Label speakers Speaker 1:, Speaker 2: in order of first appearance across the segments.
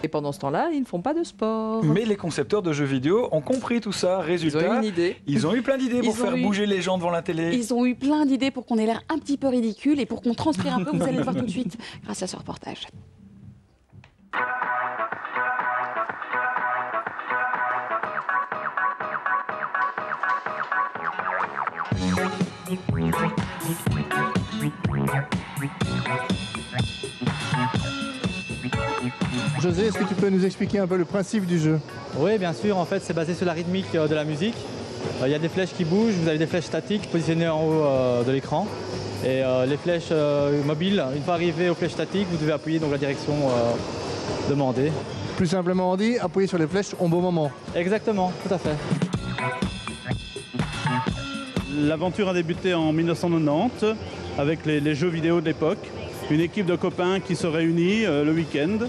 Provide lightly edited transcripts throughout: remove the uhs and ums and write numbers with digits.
Speaker 1: Et pendant ce temps-là, ils ne font pas de sport.
Speaker 2: Mais les concepteurs de jeux vidéo ont compris tout ça. Résultat,
Speaker 1: ils ont eu une idée.
Speaker 2: Ils ont eu plein d'idées pour faire bouger les gens devant la télé.
Speaker 3: Ils ont eu plein d'idées pour qu'on ait l'air un petit peu ridicule et pour qu'on transpire un peu. Vous allez le voir tout de suite grâce à ce reportage.
Speaker 4: José, est-ce que tu peux nous expliquer un peu le principe du jeu?
Speaker 5: Oui, bien sûr. En fait, c'est basé sur la rythmique de la musique. Il y a des flèches qui bougent, vous avez des flèches statiques positionnées en haut de l'écran. Et les flèches mobiles, une fois arrivées aux flèches statiques, vous devez appuyer donc la direction demandée.
Speaker 4: Plus simplement dit, appuyer sur les flèches au bon moment.
Speaker 5: Exactement, tout à fait.
Speaker 6: L'aventure a débuté en 1990 avec les jeux vidéo de l'époque. Une équipe de copains qui se réunit le week-end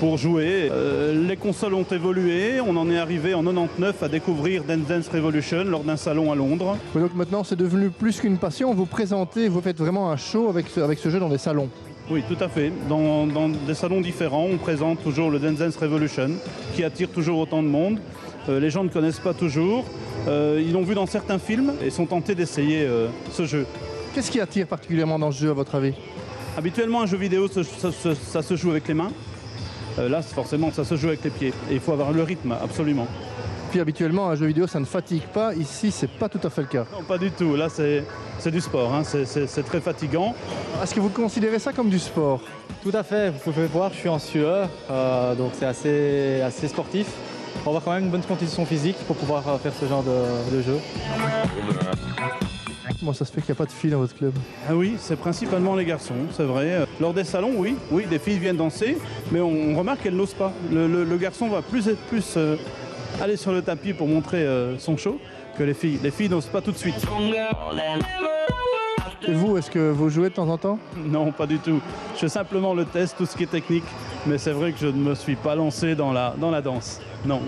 Speaker 6: pour jouer. Les consoles ont évolué, on en est arrivé en 99 à découvrir Dance Dance Revolution lors d'un salon à Londres.
Speaker 4: Donc maintenant c'est devenu plus qu'une passion, vous présentez, vous faites vraiment un show avec ce jeu dans des salons.
Speaker 6: Oui, tout à fait. Dans des salons différents, on présente toujours le Dance Dance Revolution qui attire toujours autant de monde. Les gens ne connaissent pas toujours, ils l'ont vu dans certains films et sont tentés d'essayer ce jeu.
Speaker 4: Qu'est-ce qui attire particulièrement dans ce jeu à votre avis?
Speaker 6: Habituellement un jeu vidéo ça se joue avec les mains. Là, forcément, ça se joue avec les pieds. Et il faut avoir le rythme, absolument.
Speaker 4: Puis habituellement, un jeu vidéo, ça ne fatigue pas. Ici, c'est pas tout à fait le cas.
Speaker 6: Non, pas du tout. Là, c'est du sport. Hein. C'est très fatigant.
Speaker 4: Est-ce que vous considérez ça comme du sport?
Speaker 5: Tout à fait. Vous pouvez voir, je suis en sueur. Donc c'est assez sportif. Il faut avoir quand même une bonne condition physique pour pouvoir faire ce genre de jeu.
Speaker 4: Comment ça se fait qu'il n'y a pas de filles dans votre club?
Speaker 6: Ah oui, c'est principalement les garçons, c'est vrai. Lors des salons, oui, des filles viennent danser, mais on remarque qu'elles n'osent pas. Le garçon va plus aller sur le tapis pour montrer son show que les filles. Les filles n'osent pas tout de suite.
Speaker 4: Et vous, est-ce que vous jouez de temps en temps?
Speaker 6: Non, pas du tout. Je fais simplement le test, tout ce qui est technique, mais c'est vrai que je ne me suis pas lancé dans la danse. Non.